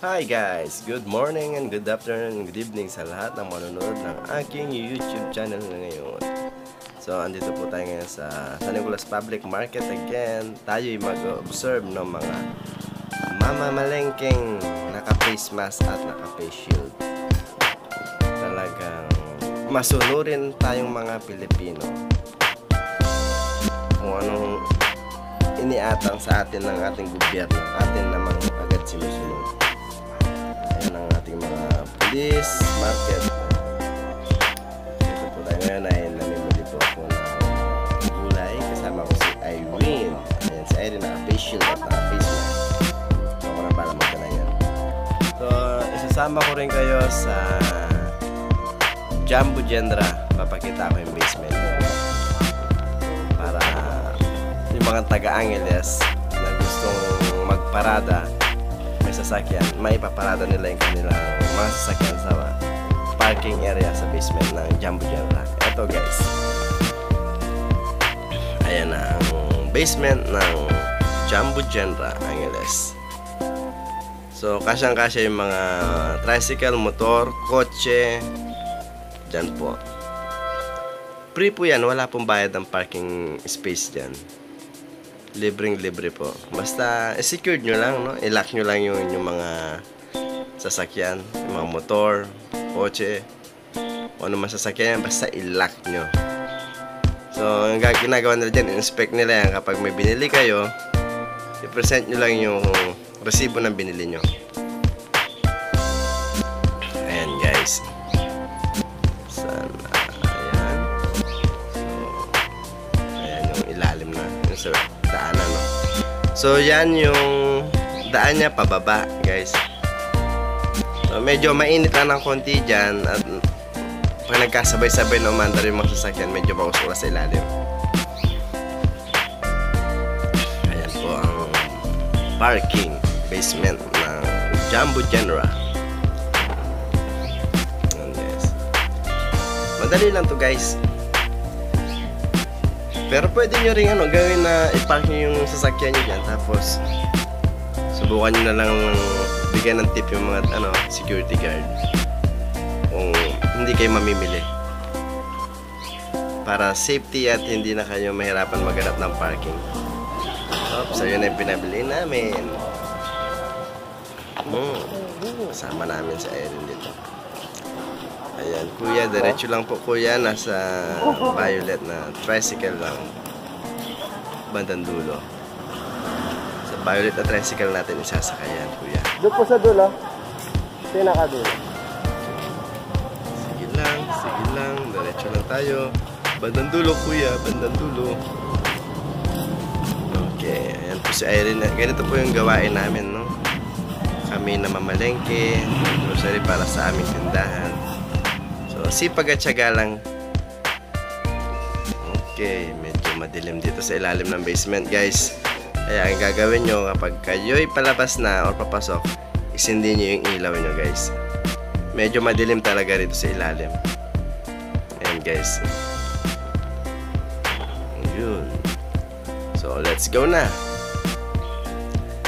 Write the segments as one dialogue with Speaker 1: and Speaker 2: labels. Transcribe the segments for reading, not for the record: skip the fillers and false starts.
Speaker 1: Hi guys! Good morning and good afternoon and good evening sa lahat ng manonood ng aking YouTube channel na ngayon. So, andito po tayo ngayon sa San Nicolas Public Market again. Tayo'y mag-observe ng mga mamamalengkeng naka-face mask at naka-face shield. Talagang masunurin tayong mga Pilipino kung anong iniatang sa atin ng ating gobyerno, atin namang agad sinusunod. Ayan ang ating mga police, market. Ito po tayo ngayon ay namimili po ako ng gulay. Kasama ko si Irene. Ayan, si Irene naka-face shield at naka-face mask. So, ako na para magdala yan. So, isasama ko rin kayo sa Jumbo General. Papakita ko yung basement para yung mga taga-Angeles na gustong magparada, may sasakyan, may paparada nila yung kanilang mga sasakyan sa parking area sa basement ng Jumbo General. Ito guys, ayan ang basement ng Jumbo General Angeles. So kasyang-kasya yung mga tricycle, motor, kotse dyan po. Free po yan, wala pong bayad ng parking space dyan. Libreng-libre po. Basta secured nyo lang, no? I-lock nyo lang yung mga sasakyan, yung mga motor, kotse, o ano man sasakyan, basta i-lock nyo. So, ang ginagawa nila dyan, inspect nila yan. Kapag may binili kayo, i-present nyo lang yung resibo ng binili nyo. Ayan guys. Sana, ayan. So, ayan yung ilalim na. Yung sa daanan, no? So, yan yung daan niya pababa, guys. So, medyo mainit lang ng konti dyan. At pag nagkasabay-sabay na umandar yung mga sasakyan, medyo mausok sa ilalim. Ayan po ang parking basement ng Jumbo General. Ayan, guys. Madali lang to, guys. Pero pwede nyo rin gawin na i-park nyo yung sasakyan nyo dyan. Tapos subukan nyo na lang bigyan ng tip yung mga security guard kung hindi kayo mamimili, para safety at hindi na kayo mahirapan maghanap ng parking. Oops, ayun na yung pinabili namin. Kasama namin sa Erin dito. Ayan, kuya, diretso lang po kuya, nasa violet na tricycle lang, bandang dulo. Sa violet na tricycle natin isasakayan, kuya.
Speaker 2: Doon po sa dulo, pinakadulo.
Speaker 1: Sige lang, diretso lang tayo. Bandang dulo kuya, bandang dulo. Okay, ayan po si Irene. Ganito po yung gawain namin, no? Kami na mamalengke, grocery para sa aming tindahan. Sipag at syaga lang. Okay, medyo madilim dito sa ilalim ng basement, guys. Kaya ang gagawin nyo kapag kayo'y palabas na or papasok, isindi nyo yung ilaw nyo, guys. Medyo madilim talaga rito sa ilalim. Ayan, guys. Yun. So, let's go na.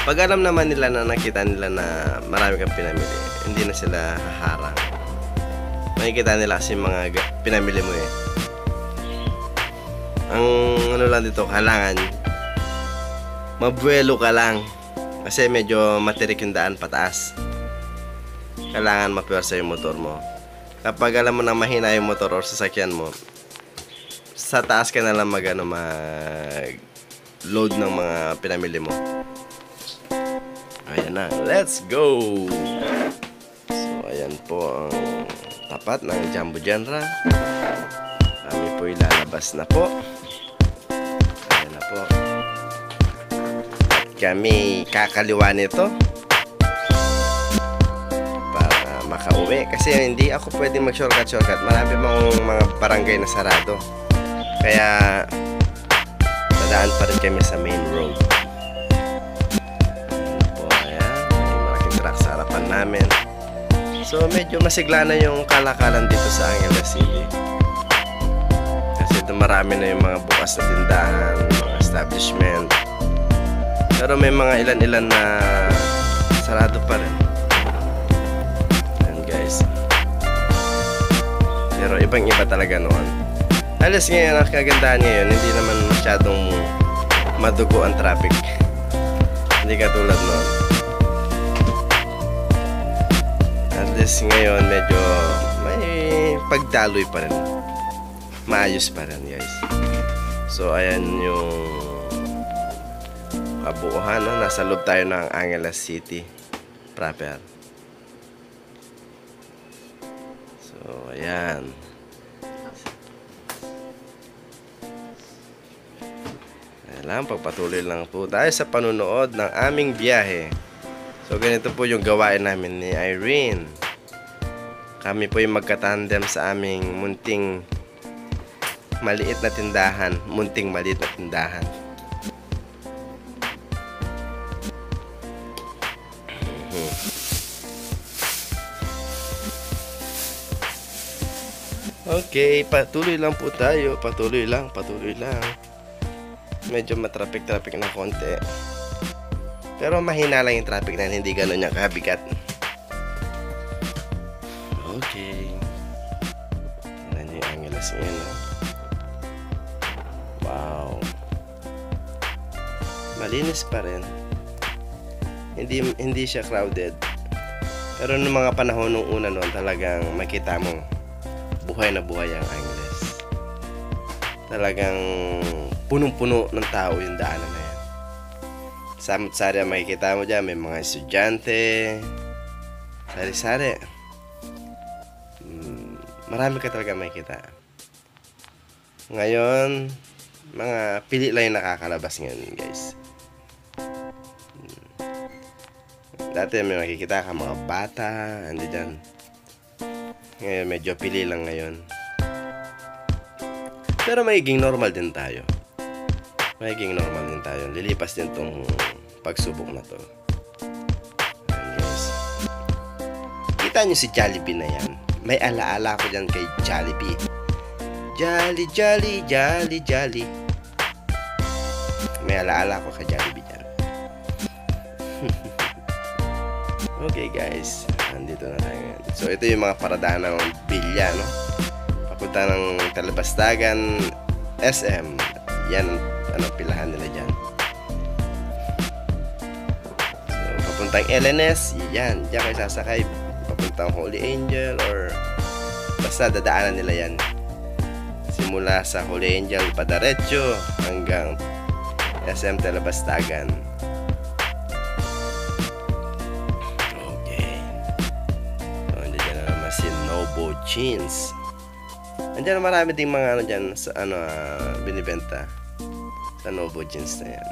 Speaker 1: Pag alam naman nila na nakita nila na marami kang pinamili, hindi na sila haharang. Makikita nila kasi mga pinamili mo eh. Ang lang dito, kailangan mabuelo ka lang. Kasi medyo matirik yung daan pataas. Kailangan mapiwersa yung motor mo. Kapag alam mo na mahina yung motor or sasakyan mo, sa taas ka na lang mag-load ng mga pinamili mo. Ayan na, let's go! So, ayan po ang tapat ng Jumbo General. Kami po ilalabas na po. Ayan na po. At kami kakaliwa nito para makauwi. Kasi hindi ako pwede mag-shortcut. Marami mga barangay na sarado. Kaya dadaan pa rin kami sa main road. Ayan po, ayan. May malaking truck sa harapan namin. So medyo masigla na yung kalakalan dito sa Angeles City. Kasi ito marami na yung mga bukas na tindahan, mga establishment. Pero may mga ilan-ilan na sarado pa rin. pero ibang-iba talaga noon. Alas ngayon, ang kagandahan ngayon, hindi naman masyadong madugo ang traffic. Hindi katulad noon. At least ngayon, medyo may pagdaloy pa rin. Maayos pa rin, guys. So, ayan yung kabuuhan, no? Nasa loob tayo ng Angeles City proper. So, ayan. Ayan lang, pagpatuloy lang po tayo sa panunood ng aming biyahe. So, ganito po yung gawain namin ni Irene. Kami po yung magkatandem sa aming munting maliit na tindahan. Munting maliit na tindahan. Okay, patuloy lang po tayo. Patuloy lang. Medyo matraffic na konti. Pero mahina lang yung traffic na hindi gano'n yung kabigat. Okay. Tingnan nyo yung Angeles ngayon. Wow. Malinis pa rin. Hindi siya crowded. Pero nung mga panahon nung una noon, talagang makita mo buhay na buhay ang Angeles. Talagang punong-puno ng tao yung daanan na yan. Samot-sari ang makikita mo dyan. May mga estudyante. Sari-sari. Marami ka talaga makikita. Ngayon, mga pili lang yung nakakalabas ngayon, guys. Dati may makikita ka mga bata. Andi dyan. Ngayon, medyo pili lang ngayon. Pero magiging normal din tayo. Lilipas din tong pagsubok na to. Ayan, guys. Kita nyo si Jollibee na yan. May alaala ko dyan kay Jollibee. Jolly. May alaala ko kay Jollibee dyan. Okay, guys. Andito na tayo ngayon. So, ito yung mga paradahan ng bilya, no? Papunta ng Talabastagan, SM. Yan ang pilahan nila dyan. So, papuntang LNS, yan. Diyan kayo sasakay. Papuntang Holy Angel or basta dadaanan nila yan. Simula sa Holy Angel, padaretso hanggang SM Talabastagan. Nobo Jeans. Andiyan marami ding mga ano dyan sa binibenta sa Nobo Jeans na yan.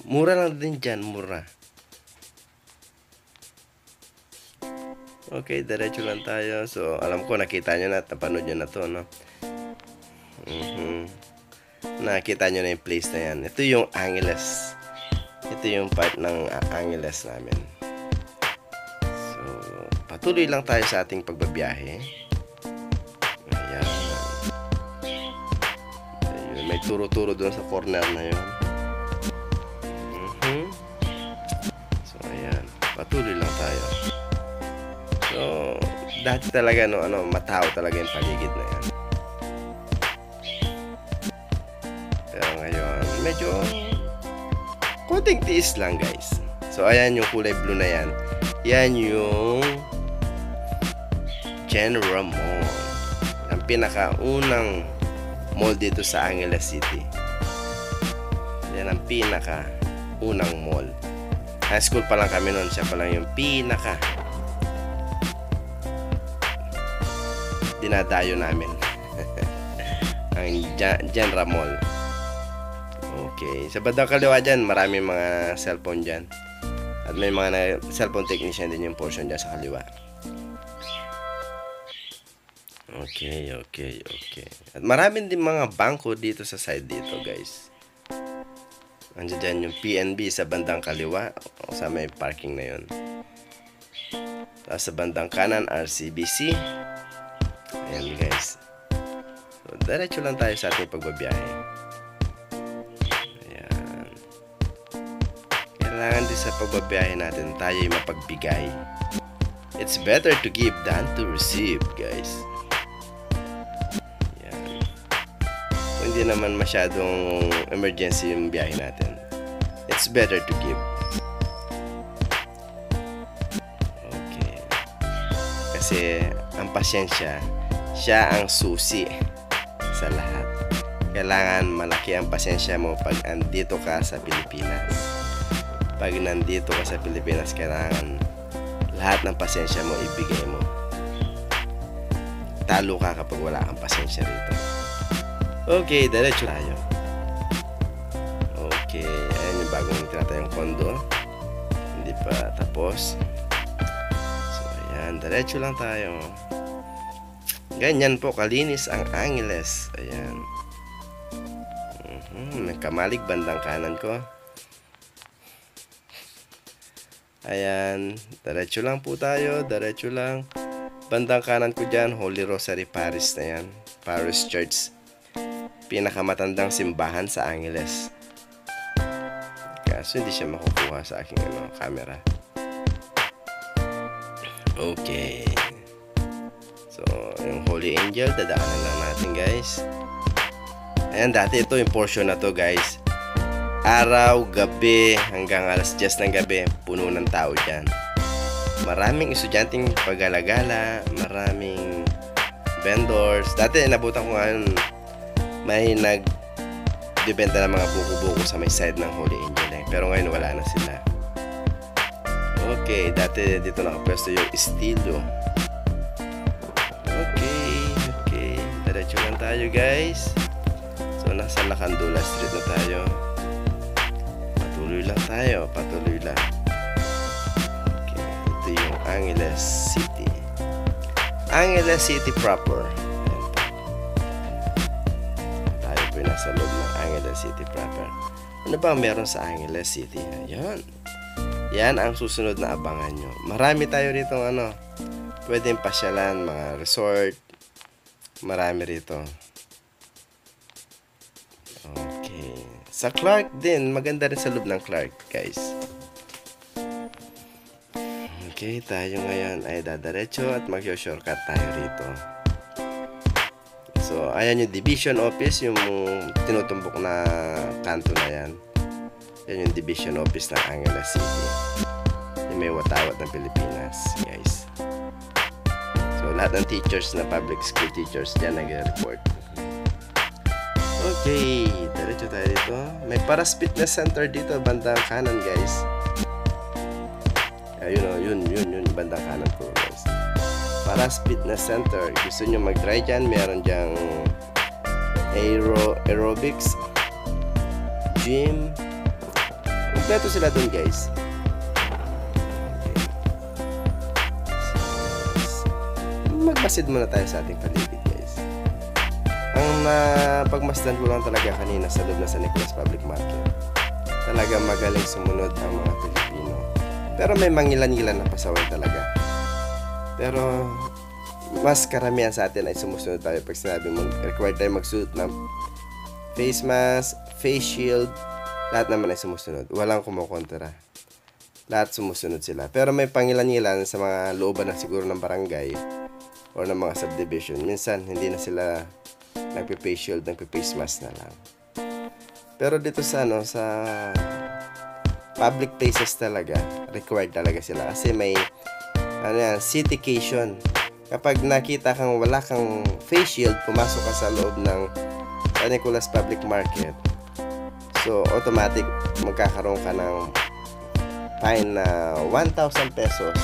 Speaker 1: Mura lang din dyan, mura. Okay, diretso lang tayo. So, alam ko nakita nyo na, napanood nyo na to, no? Nakita nyo na yung place na yan. Ito yung Angeles. Ito yung part ng Angeles namin. Patuloy lang tayo sa ating pagbabiyahe. Ayan. Ayun, may turo-turo doon sa corner na yun. So, ayan. Patuloy lang tayo. So, dati talaga, matao talaga yung paligid na yan. Pero ngayon, medyo konting tiis lang, guys. So, ayan yung kulay blue na yan. Yan yung Genera Mall. Ang pinakaunang mall dito sa Angeles City. Yan ang pinakaunang mall. High school pa lang kami noon. Siya pa lang yung dinadayo namin. Ang Genera Mall. Okay. Sa bandang kaliwa dyan, maraming mga cellphone dyan. At may mga cellphone technician din yung portion dyan sa kaliwa. Okay. At maraming din mga bangko dito sa side dito, guys. Andiyan dyan yung PNB sa bandang kaliwa. O sa may parking na yun. Tapos sa bandang kanan, RCBC. Ayan, guys. So, diretso lang tayo sa ating pagbabiyahe. Ayan. Kailangan din sa pagbabiyahe natin tayo yung mapagbigay. It's better to give than to receive, guys. Yan. Kung hindi naman masyadong emergency yung biyahe natin, it's better to give. Okay. Kasi ang pasyensya, siya ang susi sa lahat. Kailangan malaki ang pasensya mo pag andito ka sa Pilipinas. Pag nandito ka sa Pilipinas, kailangan lahat ng pasensya mo ibigay mo. Talo ka kapag wala kang pasensya rito. Okay, diretso tayo. Okay, ayan yung bagong tinatayong kondo. Hindi pa tapos. So, ayan, diretso lang tayo. Ganyan po kalinis ang Angeles. Ayan. May kamalig bandang kanan ko. Ayan, diretso lang po tayo, diretso lang. Bandang kanan ko dyan, Holy Rosary Parish na yan. Parish Church. Pinakamatandang simbahan sa Angeles. Kaso hindi siya makukuha sa aking camera. Okay. So, yung Holy Angel, dadaanan lang natin, guys. Ayan, dati ito yung portion na to, guys. Araw, gabi, hanggang alas 10 ng gabi, puno ng tao dyan. Maraming estudyanteng paggalagala, maraming vendors. Dati, nabutan ko ngayon, may nagbibenta ng mga buko-buko sa may side ng Holy Angel. Pero ngayon, wala na sila. Okay, dati dito nakapwesto yung estilo. Okay. Diretso lang tayo, guys. So, nasa Lacandula Street na tayo. Patuloy lang tayo. Patuloy lang. Okay. Ito yung Angeles City. Angeles City proper. Tayo po yung nasa loob ng Angeles City proper. Ano ba meron sa Angeles City? Ayan. Yan ang susunod na abangan nyo. Marami tayo rito pwedeng pasyalan, mga resort. Marami rito. Okay. Sa Clark din, maganda rin sa loob ng Clark, guys. Okay, tayo ngayon ay dadiretso at mag-shortcut tayo rito. So, ayan yung division office, yung tinutumbok na kanto na yan. Yan yung division office ng Angeles City. Yung may watawat ng Pilipinas, guys. So, lahat ng teachers na public school teachers dyan nag-report. Okay, diretso tayo dito. May Paras Fitness Center dito, bandang kanan, guys. Ayun, yun, bandang kanan po, guys. Paras Fitness Center. Gusto nyo mag-try dyan, meron dyang aerobics, gym. Kompleto sila dun, guys. Okay. Magmasid muna tayo sa ating paligid, guys. Ang napagmasdan ko lang talaga kanina sa loob na San Nicolas Public Market. Talaga magaling sumunod ang mga Pilipino. Pero may mangilan-ngilan na pasaway talaga. Pero mas karamihan sa atin ay sumusunod tayo pag sinabi mo required tayo magsuot ng face mask, face shield. Lahat naman ay sumusunod. Walang kumukontra. Lahat sumusunod sila. Pero may pangilan-ngilan sa mga looban na siguro ng barangay o ng mga subdivision. Minsan, hindi na sila nagpe-face shield, nagpe-face mask na lang. Pero dito sa public places talaga, required talaga sila. Kasi may citycation. Kapag nakita kang wala kang face shield, pumasok ka sa loob ng San Nicolas Public Market. So, automatic magkakaroon ka ng fine na 1,000 pesos.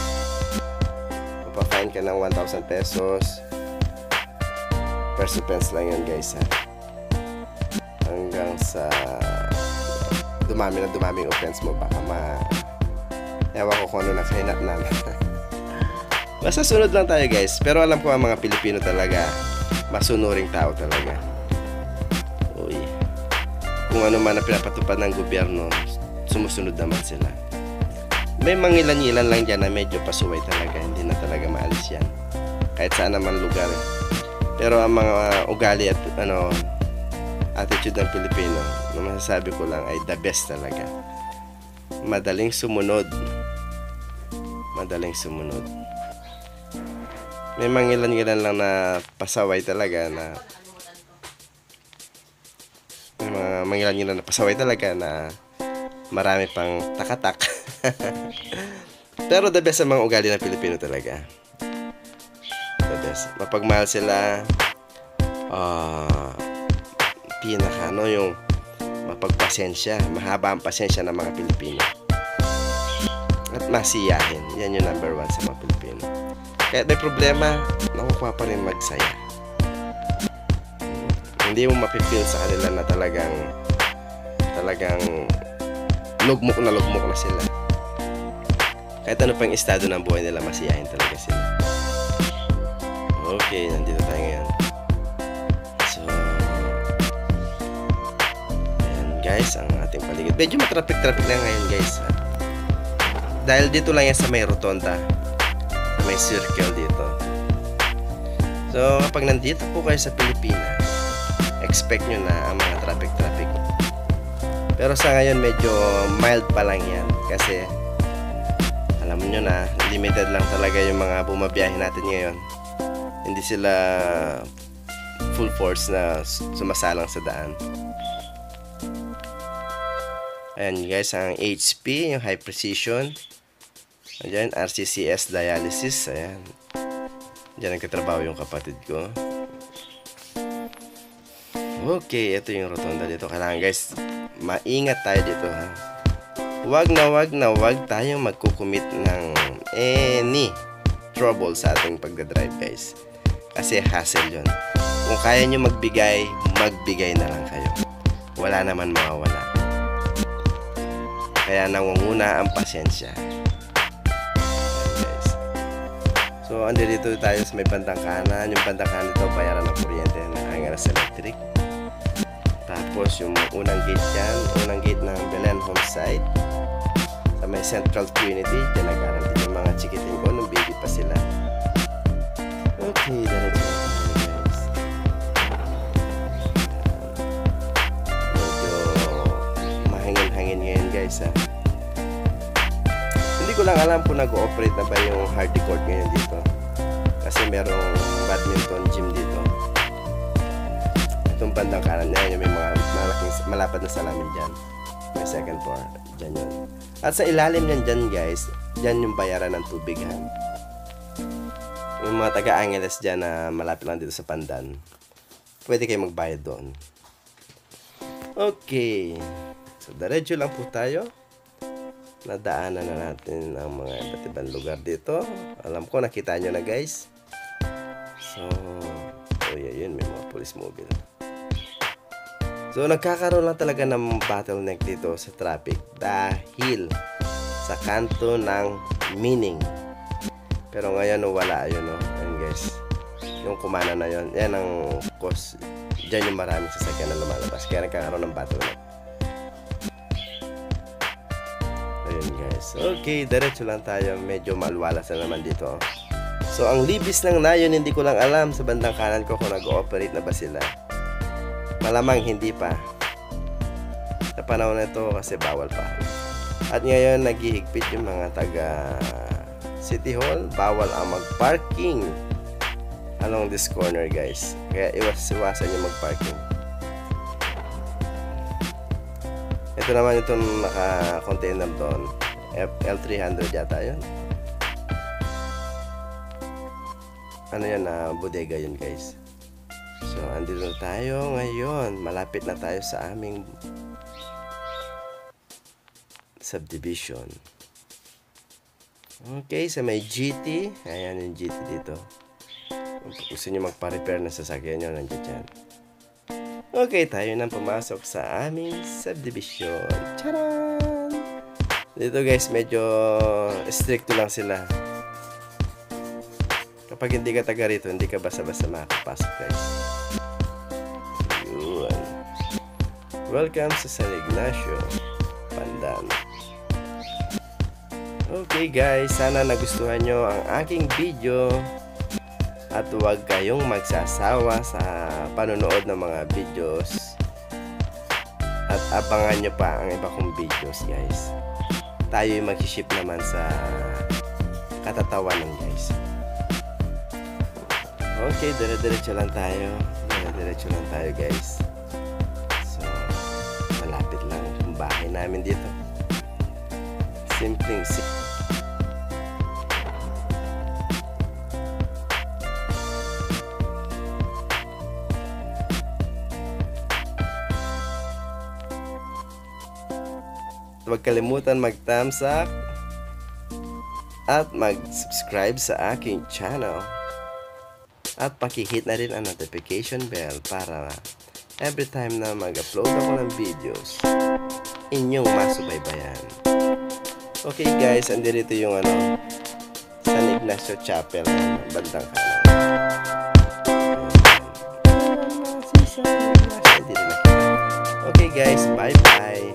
Speaker 1: Mapa-fine ka ng 1,000 pesos. First offense lang yun, guys, ha. Hanggang sa dumami yung offense mo, baka ewan ko kung ano na kahinat namin. Basta sunod lang tayo, guys. Pero alam ko ang mga Pilipino talaga, masunuring tao talaga. Uy. Kung ano man na pinapatupad ng gobyerno, sumusunod naman sila. May mangilan-ilan lang dyan na medyo pasuway talaga. Hindi na talaga maalis yan. Kahit saan naman lugar. Pero ang mga ugali at attitude ng Pilipino, na masasabi ko lang ay the best talaga. Madaling sumunod. May mangilan-ngilan lang na pasaway talaga na may mga mangilan-ngilan na pasaway talaga na marami pang takatak. Pero the best sa mga ugali ng Pilipino talaga. The best. Mapagmahal sila. Pinaka yung mapagpasensya. Mahaba ang pasensya ng mga Pilipino. At masiyahin. Yan yung number 1 sa mga Pilipino. Kahit may problema, nakukuha pa rin magsaya. Hindi mo mapipil sa kanila na talagang lugmok na sila. Kahit ano pang estado ng buhay nila, masiyahin talaga sila. Okay, nandito tayo ngayon. So, ayan guys, ang ating paligid. Medyo matraffic-traffic lang ngayon guys. Dahil dito lang yan sa may rotonda. May circle dito. So, kapag nandito po kayo sa Pilipinas, expect nyo na ang mga traffic. Pero sa ngayon, medyo mild pa lang yan. Kasi, alam nyo na, limited lang talaga yung mga bumabiyahe natin ngayon. Hindi sila full force na sumasalang sa daan. Ayan guys, ang HP, yung high precision. Ayan, RCCS dialysis. Ayan. Diyan nagkatrabaho yung kapatid ko. Okay, ito yung rotonda dito. Kailangan guys, maingat tayo dito ha. Wag tayong magkukumit ng any trouble sa ating pagdadrive guys. Kasi hassle yun. Kung kaya nyo magbigay na lang kayo. Wala naman mawawala. Kaya nangunguna ang pasensya. So, andito tayo sa may bandang kanan. Yung bandang kanan ito, bayaran ng kuryente na Angeles Electric. Tapos, yung unang gate dyan, unang gate ng Belen Homesite. Sa may Central Trinity, dyan nag-aral din yung mga chikitin ko nung baby pa sila. Okay, diretso na tayo guys. Medyo mahangin-hangin ngayon guys ha. Hindi ko lang alam kung nag-ooperate na ba yung hardy court ngayon dito. Kasi merong badminton gym dito. Itong bandang kanan niya, yung may mga malapad na salamin dyan. May second floor. Dyan yun. At sa ilalim niyan dyan guys, dyan yung bayaran ng tubig ha. Yung mga taga-Angeles dyan na malapit lang dito sa Pandan, pwede kayo magbayad doon. Okay. So, diretso lang po tayo. Nadaanan na natin ang mga iba't ibang lugar dito. Alam ko, nakita nyo na guys. So, yun, may mga police mobile. So, nagkakaroon lang talaga ng bottleneck dito sa traffic dahil sa kanto ng Mining. Pero ngayon, wala yun, no? Ayun guys, yung kumana na yun, yan ang cause. Diyan yung maraming sasakyan na lumalabas. Kaya nagkakaroon ng bottleneck. Ayun guys. Okay, diretso lang tayo. Medyo malwalas na naman dito. So, ang libis ng Nayon, hindi ko lang alam sa bandang kanan ko kung nag-ooperate na ba sila. Malamang hindi pa. Sa panahon na ito kasi bawal pa. At ngayon, naghihigpit yung mga taga City Hall. Bawal ang mag-parking along this corner guys. Kaya iwasan yung mag-parking. Ito naman itong naka-container doon. L300 yata yun. Ano yan na bodega yun guys. So andito tayo ngayon. Malapit na tayo sa aming subdivision. Okay, sa may GT. Ayan yung GT dito. Kung gusto nyo magpa-repair na sasakyan nyo, nandiyan dyan. Okay, tayo nang pumasok sa aming subdivision. Charan! Dito guys, medyo stricto lang sila. Kapag hindi ka taga rito, hindi ka basta-basta makakapasok guys. Yun. Welcome sa San Ignacio, Pandan. Okay guys, sana nagustuhan nyo ang aking video. At huwag kayong magsasawa sa panonood ng mga videos. At abangan nyo pa ang iba kong videos guys. Tayo'y mag-ship naman sa katatawanan guys. Okay, dire-diretso lang tayo. Dire-diretso lang tayo, guys. So, malapit lang yung bahay namin dito. Simpleng huwag kalimutan mag-thumbs up at mag-subscribe sa aking channel. At pakihit na rin ang notification bell para every time na mag-upload ako ng videos, inyong masubaybayan. Okay guys, andito yung San Ignacio Chapel, bandang kanan. Okay guys, bye-bye.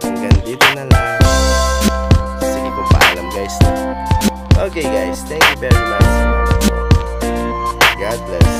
Speaker 1: Hanggang dito na lang. Sige kung paalam guys. Okay guys, thank you very much. God bless.